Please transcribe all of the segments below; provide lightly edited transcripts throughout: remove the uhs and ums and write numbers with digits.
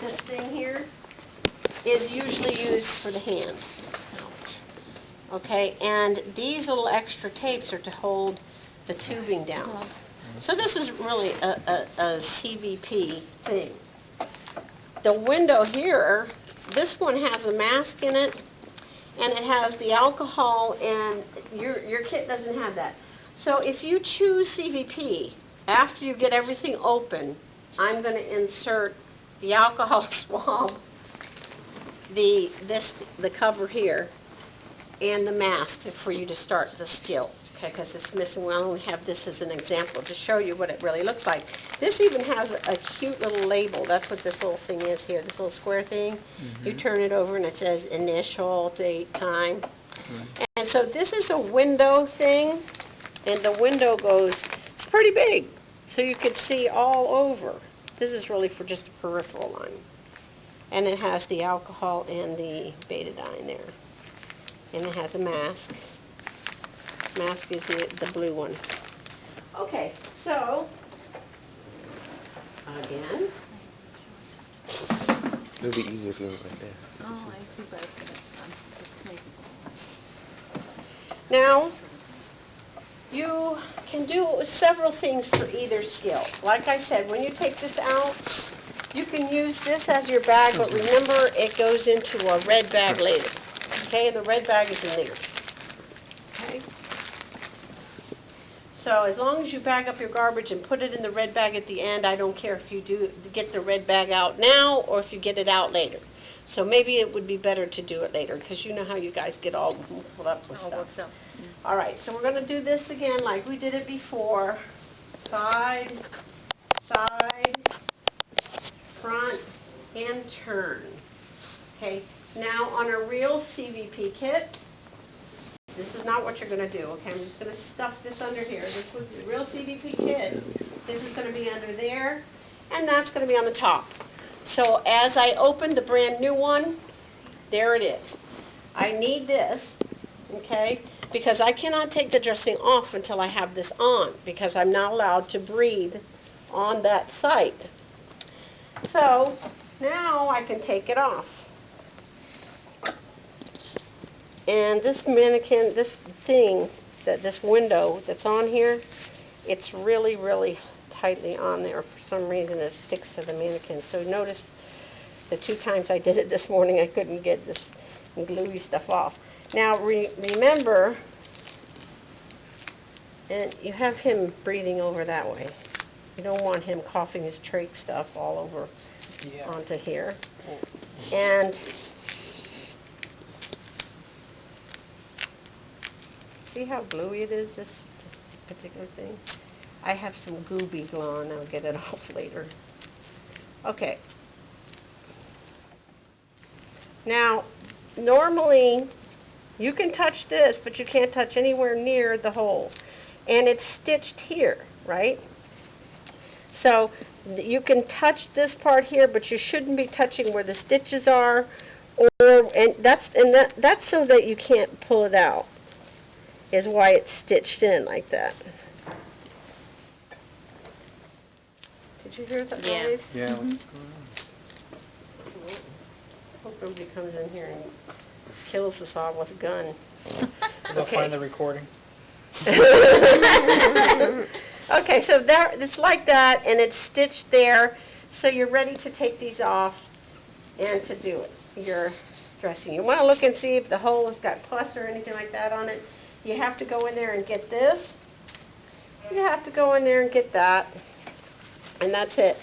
this thing here, is usually used for the hand. Okay, and these little extra tapes are to hold the tubing down. So this is really a CVP thing. The window here, this one has a mask in it, and it has the alcohol, and your kit doesn't have that. So if you choose CVP, after you get everything open, I'm going to insert the alcohol swab, the cover here, and the mask for you to start the skill. Okay, because it's missing. We only have this as an example to show you what it really looks like. This even has a cute little label. That's what this little thing is here, this little square thing. You turn it over and it says initial, date, time. And so this is a window thing, and the window goes, it's pretty big, so you could see all over. This is really for just a peripheral line. And it has the alcohol and the betadine there. And it has a mask. Mask is the blue one. Okay, so, again. It would be easier if you were right there. Oh, I see both. Now, you can do several things for either skill. Like I said, when you take this out, you can use this as your bag, but remember, it goes into a red bag later. Okay, and the red bag is in there. Okay? So as long as you bag up your garbage and put it in the red bag at the end, I don't care if you do get the red bag out now or if you get it out later. So maybe it would be better to do it later, because you know how you guys get all pulled up with stuff. All right, so we're going to do this again like we did it before. Side, side, front, and turn. Okay, now on a real CVP kit, this is not what you're going to do. Okay, I'm just going to stuff this under here. This is the real CVP kit. This is going to be under there, and that's going to be on the top. So as I open the brand new one, there it is. I need this, okay, because I cannot take the dressing off until I have this on, because I'm not allowed to breathe on that site. So now I can take it off. And this mannequin, this thing, this window that's on here, it's really, really tightly on there. For some reason it sticks to the mannequin. So notice the 2 times I did it this morning, I couldn't get this gluey stuff off. Now remember, and you have him breathing over that way. You don't want him coughing his trach stuff all over onto here. And see how gluey it is, this particular thing? I have some Gooby glue on, I'll get it off later. Okay. Now, normally, you can touch this, but you can't touch anywhere near the hole. And it's stitched here, right? So, you can touch this part here, but you shouldn't be touching where the stitches are, and that's so that you can't pull it out, is why it's stitched in like that. Did you hear that noise? Yeah. Hope nobody comes in here and kills us all with a gun. They'll find the recording. Okay, so it's like that, and it's stitched there, so you're ready to take these off and to do it, your dressing. You want to look and see if the hole has got pus or anything like that on it. You have to go in there and get this. You have to go in there and get that, and that's it.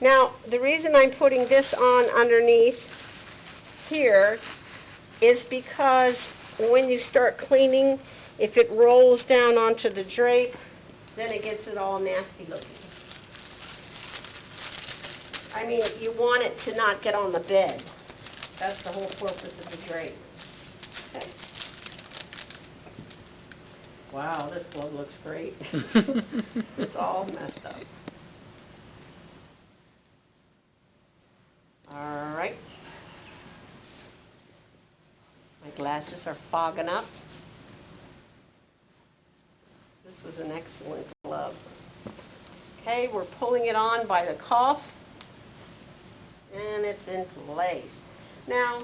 Now, the reason I'm putting this on underneath here is because when you start cleaning, if it rolls down onto the drape, then it gets it all nasty looking. I mean, you want it to not get on the bed. That's the whole purpose of the drape. Okay. Wow, this glove looks great. It's all messed up. All right. My glasses are fogging up. This was an excellent glove. Okay, we're pulling it on by the cuff. And it's in place. Now,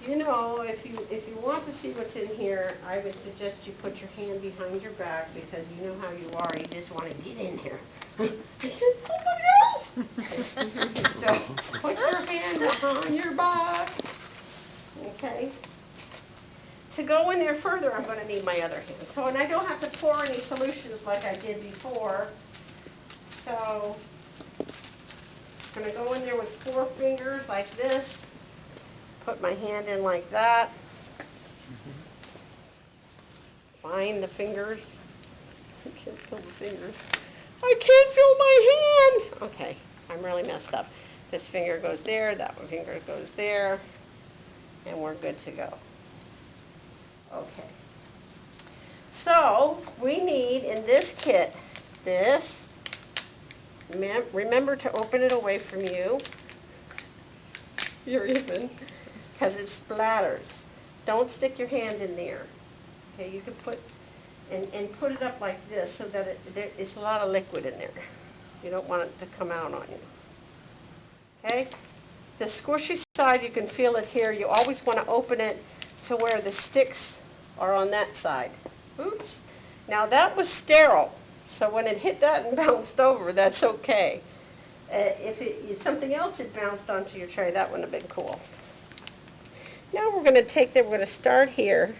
you know, if you want to see what's in here, I would suggest you put your hand behind your back because you know how you are. You just want to get in here. I can't help myself. So put your hand behind your back. Okay. To go in there further, I'm going to need my other hand. So, and I don't have to pour any solutions like I did before. So, I'm going to go in there with 4 fingers like this. Put my hand in like that. Find the fingers. I can't feel the fingers. I can't feel my hand. Okay, I'm really messed up. This finger goes there, that one finger goes there, and we're good to go. Okay. So, we need in this kit, this. Remember to open it away from you. You're even. Because it splatters. Don't stick your hand in there. Okay, you can put, and put it up like this so that it's a lot of liquid in there. You don't want it to come out on you. Okay? The squishy side, you can feel it here. You always want to open it to where the sticks are on that side. Oops. Now that was sterile, so when it hit that and bounced over, that's okay. If something else had bounced onto your tray, that wouldn't have been cool. Now we're going to take that, we're going to start here,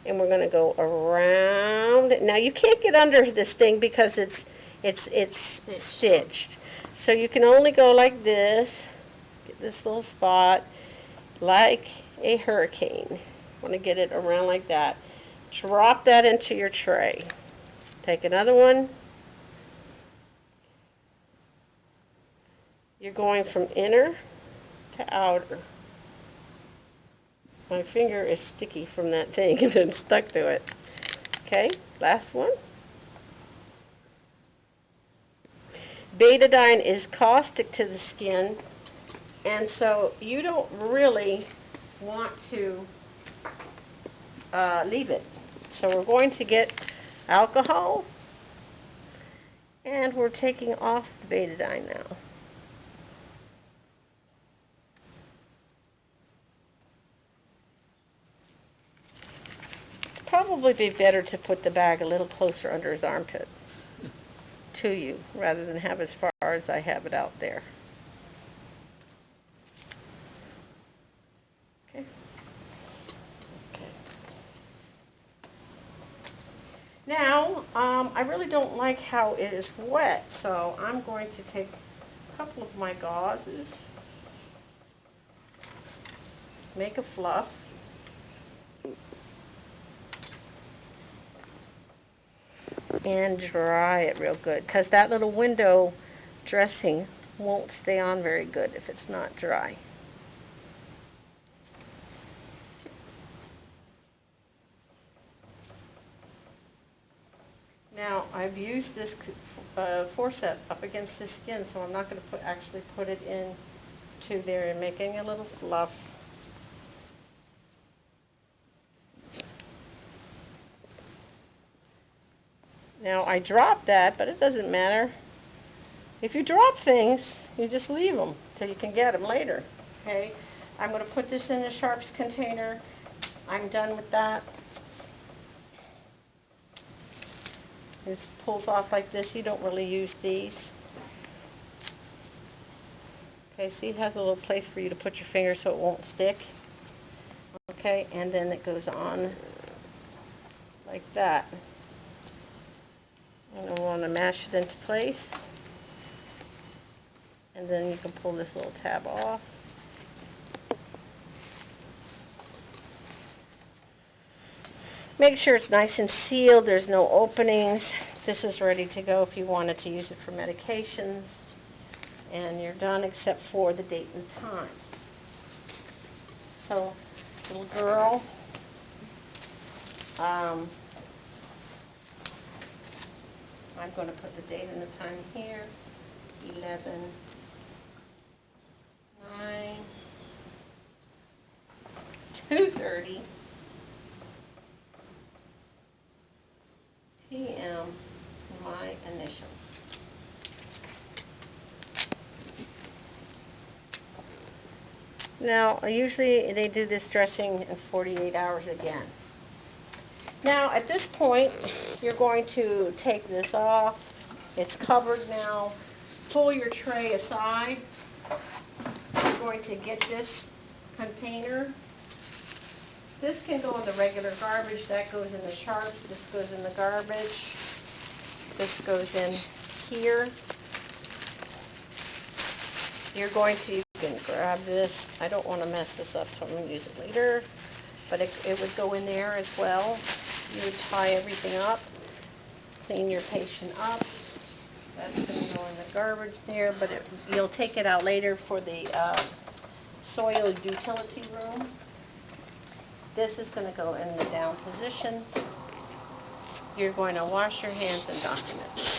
and we're going to go around. Now you can't get under this thing because it's stitched. So you can only go like this, get this little spot, like a hurricane. Want to get it around like that. Drop that into your tray. Take another one. You're going from inner to outer. My finger is sticky from that thing and been stuck to it. Okay, last one. Betadine is caustic to the skin, and so you don't really want to leave it. So we're going to get alcohol, and we're taking off the betadine now. Probably be better to put the bag a little closer under his armpit to you rather than have as far as I have it out there. Okay. Okay. Now, I really don't like how it is wet, so I'm going to take a couple of my gauzes, make a fluff. And dry it real good, because that little window dressing won't stay on very good if it's not dry. Now, I've used this forceps up against the skin, so I'm not going to actually put it into there and making a little fluff. Now, I dropped that, but it doesn't matter. If you drop things, you just leave them till you can get them later. Okay? I'm going to put this in the sharps container. I'm done with that. This pulls off like this. You don't really use these. Okay, see, it has a little place for you to put your finger so it won't stick. Okay, and then it goes on like that. And I want to mash it into place. And then you can pull this little tab off. Make sure it's nice and sealed. There's no openings. This is ready to go if you wanted to use it for medications. And you're done except for the date and time. So, little girl, I'm going to put the date and the time here, 11/9/2:30 p.m. my initials. Now, usually they do this dressing in 48 hours again. Now, at this point, you're going to take this off. It's covered now. Pull your tray aside. You're going to get this container. This can go in the regular garbage. That goes in the sharps. This goes in the garbage. This goes in here. You're going to, you can grab this. I don't want to mess this up, so I'm going to use it later. But it would go in there as well. You would tie everything up, clean your patient up. That's going to go in the garbage there, but you'll take it out later for the soiled utility room. This is going to go in the down position. You're going to wash your hands and document this.